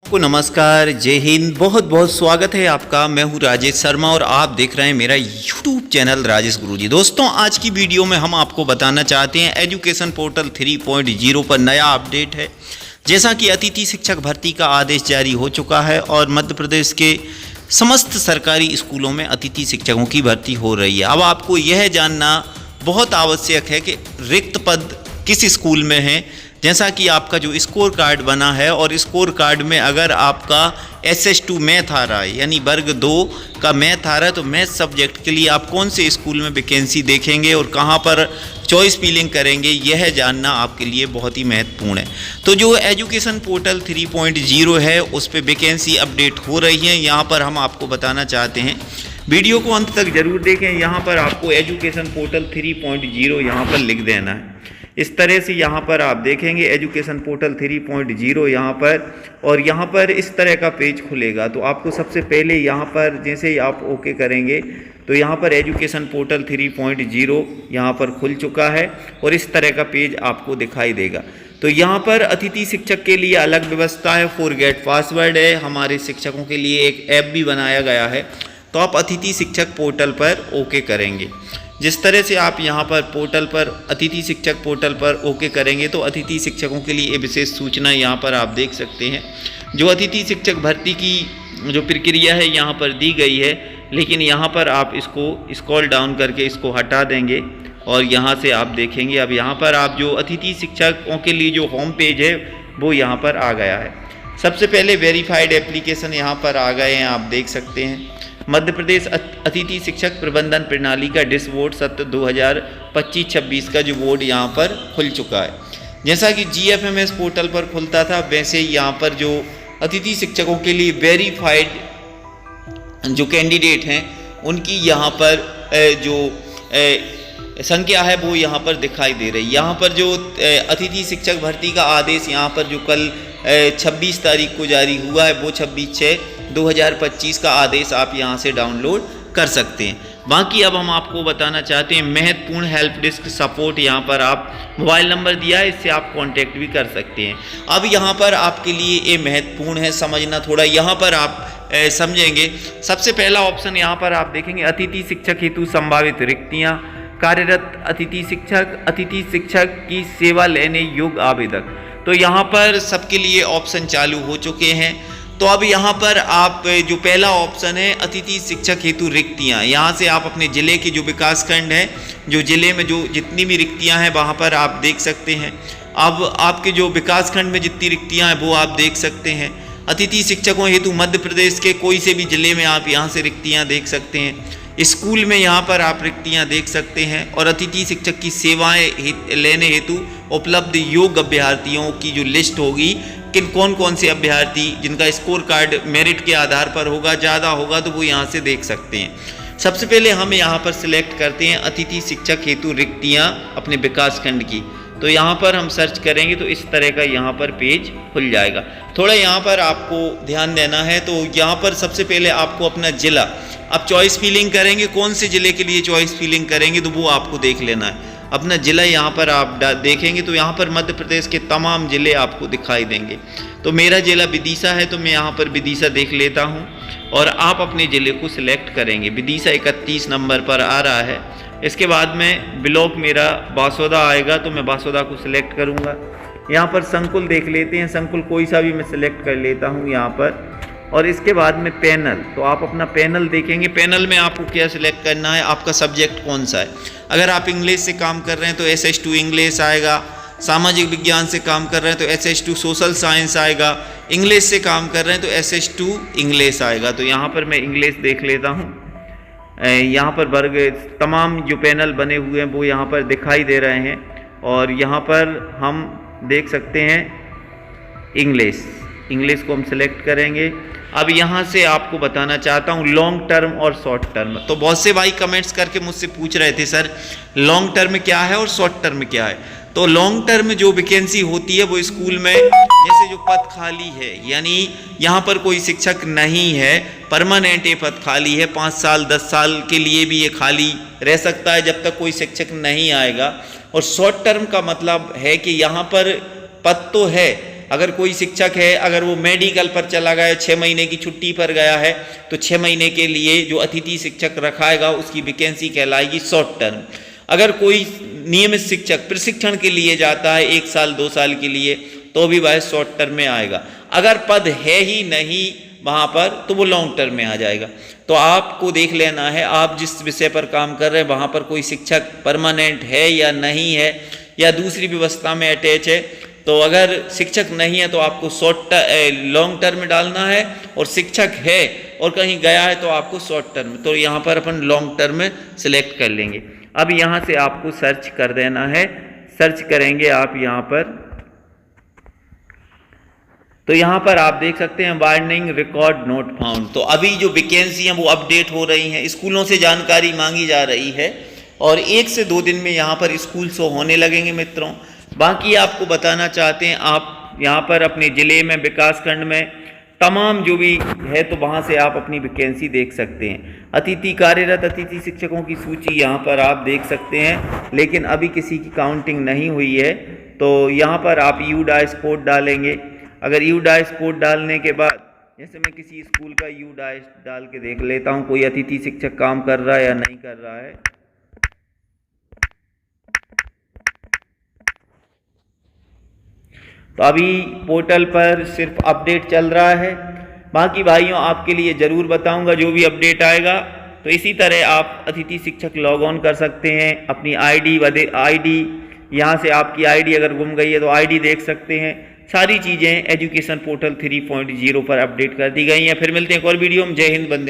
को नमस्कार, जय हिंद। बहुत बहुत स्वागत है आपका। मैं हूं राजेश शर्मा और आप देख रहे हैं मेरा YouTube चैनल राजेश गुरुजी। दोस्तों, आज की वीडियो में हम आपको बताना चाहते हैं एजुकेशन पोर्टल 3.0 पर नया अपडेट है। जैसा कि अतिथि शिक्षक भर्ती का आदेश जारी हो चुका है और मध्य प्रदेश के समस्त सरकारी स्कूलों में अतिथि शिक्षकों की भर्ती हो रही है। अब आपको यह जानना बहुत आवश्यक है कि रिक्त पद किस स्कूल में हैं। जैसा कि आपका जो स्कोर कार्ड बना है और स्कोर कार्ड में अगर आपका SS2 मैथ आ रहा है, यानी वर्ग 2 का मैथ आ रहा है, तो मैथ सब्जेक्ट के लिए आप कौन से स्कूल में वैकेंसी देखेंगे और कहाँ पर चॉइस फिलिंग करेंगे, यह जानना आपके लिए बहुत ही महत्वपूर्ण है। तो जो एजुकेशन पोर्टल 3.0 है उस पर वैकेंसी अपडेट हो रही है, यहाँ पर हम आपको बताना चाहते हैं। वीडियो को अंत तक जरूर देखें। यहाँ पर आपको एजुकेशन पोर्टल 3.0 यहाँ पर लिख देना है। इस तरह से यहाँ पर आप देखेंगे एजुकेशन पोर्टल 3.0 यहाँ पर, और यहाँ पर इस तरह का पेज खुलेगा। तो आपको सबसे पहले यहाँ पर जैसे ही आप ओके करेंगे तो यहाँ पर एजुकेशन पोर्टल 3.0 यहाँ पर खुल चुका है और इस तरह का पेज आपको दिखाई देगा। तो यहाँ पर अतिथि शिक्षक के लिए अलग व्यवस्था है, फॉरगेट पासवर्ड है। हमारे शिक्षकों के लिए एक ऐप भी बनाया गया है। तो आप अतिथि शिक्षक पोर्टल पर ओके करेंगे। जिस तरह से आप यहाँ पर पोर्टल पर अतिथि शिक्षक पोर्टल पर ओके करेंगे तो अतिथि शिक्षकों के लिए विशेष सूचना यहाँ पर आप देख सकते हैं। जो अतिथि शिक्षक भर्ती की जो प्रक्रिया है यहाँ पर दी गई है, लेकिन यहाँ पर आप इसको स्क्रॉल डाउन करके इसको हटा देंगे और यहाँ से आप देखेंगे। अब यहाँ पर आप जो अतिथि शिक्षकों के लिए जो होम पेज है वो यहाँ पर आ गया है। सबसे पहले वेरीफाइड एप्लीकेशन यहाँ पर आ गए हैं, आप देख सकते हैं। मध्य प्रदेश अतिथि शिक्षक प्रबंधन प्रणाली का डिसबोर्ड सत्र 2025-26 का जो बोर्ड यहाँ पर खुल चुका है। जैसा कि GFMS पोर्टल पर खुलता था, वैसे ही यहाँ पर जो अतिथि शिक्षकों के लिए वेरीफाइड जो कैंडिडेट हैं उनकी यहाँ पर जो संख्या है वो यहाँ पर दिखाई दे रही है। यहाँ पर जो अतिथि शिक्षक भर्ती का आदेश यहाँ पर जो कल 26 तारीख को जारी हुआ है वो 26/6/2025 का आदेश आप यहाँ से डाउनलोड कर सकते हैं। बाकी अब हम आपको बताना चाहते हैं महत्वपूर्ण हेल्प डेस्क सपोर्ट। यहाँ पर आप मोबाइल नंबर दिया है, इससे आप कांटेक्ट भी कर सकते हैं। अब यहाँ पर आपके लिए ये महत्वपूर्ण है समझना थोड़ा। यहाँ पर आप समझेंगे। सबसे पहला ऑप्शन यहाँ पर आप देखेंगे अतिथि शिक्षक हेतु संभावित रिक्तियाँ, कार्यरत अतिथि शिक्षक की सेवा लेने योग्य आवेदक। तो यहाँ पर सबके लिए ऑप्शन चालू हो चुके हैं। तो अब यहाँ पर आप जो पहला ऑप्शन है अतिथि शिक्षक हेतु रिक्तियाँ, यहाँ से आप अपने ज़िले के जो विकास खंड है, जो ज़िले में जो जितनी भी रिक्तियाँ हैं वहाँ पर आप देख सकते हैं। अब आपके जो विकास खंड में जितनी रिक्तियाँ हैं वो आप देख सकते हैं। अतिथि शिक्षकों हेतु मध्य प्रदेश के कोई से भी ज़िले में आप यहाँ से रिक्तियाँ देख सकते हैं। स्कूल में यहाँ पर आप रिक्तियाँ देख सकते हैं। और अतिथि शिक्षक की सेवाएं लेने हेतु उपलब्ध योग्य अभ्यर्थियों की जो लिस्ट होगी, कौन कौन से अभ्यर्थी जिनका स्कोर कार्ड मेरिट के आधार पर होगा, ज़्यादा होगा, तो वो यहाँ से देख सकते हैं। सबसे पहले हम यहाँ पर सिलेक्ट करते हैं अतिथि शिक्षक हेतु रिक्तियाँ अपने विकास खंड की। तो यहाँ पर हम सर्च करेंगे तो इस तरह का यहाँ पर पेज खुल जाएगा। थोड़ा यहाँ पर आपको ध्यान देना है। तो यहाँ पर सबसे पहले आपको अपना ज़िला, आप चॉइस फिलिंग करेंगे, कौन से ज़िले के लिए चॉइस फिलिंग करेंगे तो वो आपको देख लेना है। अपना ज़िला यहाँ पर आप देखेंगे तो यहाँ पर मध्य प्रदेश के तमाम ज़िले आपको दिखाई देंगे। तो मेरा ज़िला विदिशा है तो मैं यहाँ पर विदिशा देख लेता हूँ और आप अपने ज़िले को सिलेक्ट करेंगे। विदिशा 31 नंबर पर आ रहा है। इसके बाद में ब्लॉक मेरा बासोदा आएगा तो मैं बासोदा को सिलेक्ट करूँगा। यहाँ पर संकुल देख लेते हैं, संकुल कोई सा भी मैं सिलेक्ट कर लेता हूँ यहाँ पर। और इसके बाद में पैनल, तो आप अपना पैनल देखेंगे। पैनल में आपको क्या सिलेक्ट करना है, आपका सब्जेक्ट कौन सा है। अगर आप इंग्लिश से काम कर रहे हैं तो SS2 इंग्लिश आएगा। सामाजिक विज्ञान से काम कर रहे हैं तो SS2 सोशल साइंस आएगा। इंग्लिश से काम कर रहे हैं तो SS2 इंग्लिश आएगा। तो यहाँ पर मैं इंग्लिश देख लेता हूँ। यहाँ पर वर्ग तमाम जो पैनल बने हुए हैं वो यहाँ पर दिखाई दे रहे हैं और यहाँ पर हम देख सकते हैं इंग्लिश को हम सिलेक्ट करेंगे। अब यहाँ से आपको बताना चाहता हूँ लॉन्ग टर्म और शॉर्ट टर्म। तो बहुत से भाई कमेंट्स करके मुझसे पूछ रहे थे सर लॉन्ग टर्म क्या है और शॉर्ट टर्म क्या है। तो लॉन्ग टर्म जो वैकेंसी होती है वो स्कूल में जैसे जो पद खाली है, यानी यहाँ पर कोई शिक्षक नहीं है, परमानेंट ये पद खाली है, 5 साल 10 साल के लिए भी ये खाली रह सकता है जब तक कोई शिक्षक नहीं आएगा। और शॉर्ट टर्म का मतलब है कि यहाँ पर पद तो है अगर कोई शिक्षक है, अगर वो मेडिकल पर चला गया, 6 महीने की छुट्टी पर गया है, तो 6 महीने के लिए जो अतिथि शिक्षक रखाएगा उसकी वैकेंसी कहलाएगी शॉर्ट टर्म। अगर कोई नियमित शिक्षक प्रशिक्षण के लिए जाता है 1 साल 2 साल के लिए, तो भी वह शॉर्ट टर्म में आएगा। अगर पद है ही नहीं वहाँ पर, तो वो लॉन्ग टर्म में आ जाएगा। तो आपको देख लेना है आप जिस विषय पर काम कर रहे हैं वहाँ पर कोई शिक्षक परमानेंट है या नहीं है, या दूसरी व्यवस्था में अटैच है। तो अगर शिक्षक नहीं है तो आपको लॉन्ग टर्म में डालना है, और शिक्षक है और कहीं गया है तो आपको शॉर्ट टर्म। तो यहाँ पर अपन लॉन्ग टर्म में सिलेक्ट कर लेंगे। अब यहाँ से आपको सर्च कर देना है। सर्च करेंगे आप यहाँ पर, तो यहाँ पर आप देख सकते हैं वार्निंग रिकॉर्ड नोट फाउंड। तो अभी जो वैकेंसी हैं वो अपडेट हो रही हैं, स्कूलों से जानकारी मांगी जा रही है, और 1 से 2 दिन में यहाँ पर स्कूल शो होने लगेंगे मित्रों। बाकी आपको बताना चाहते हैं, आप यहाँ पर अपने ज़िले में, विकासखंड में तमाम जो भी है तो वहाँ से आप अपनी वैकेंसी देख सकते हैं। अतिथि कार्यरत अतिथि शिक्षकों की सूची यहाँ पर आप देख सकते हैं, लेकिन अभी किसी की काउंटिंग नहीं हुई है। तो यहाँ पर आप यूडाइस कोड डालेंगे। अगर यूडाइस कोड डालने के बाद, जैसे मैं किसी स्कूल का यूडाइस डाल के देख लेता हूँ कोई अतिथि शिक्षक काम कर रहा है या नहीं कर रहा है। तो अभी पोर्टल पर सिर्फ अपडेट चल रहा है। बाकी भाइयों आपके लिए ज़रूर बताऊंगा जो भी अपडेट आएगा। तो इसी तरह आप अतिथि शिक्षक लॉग ऑन कर सकते हैं, अपनी आईडी यहाँ से आपकी आईडी अगर गुम गई है तो आईडी देख सकते हैं। सारी चीज़ें एजुकेशन पोर्टल 3.0 पर अपडेट कर दी गई हैं। फिर मिलते हैं एक और वीडियो में। जय हिंद, वंदे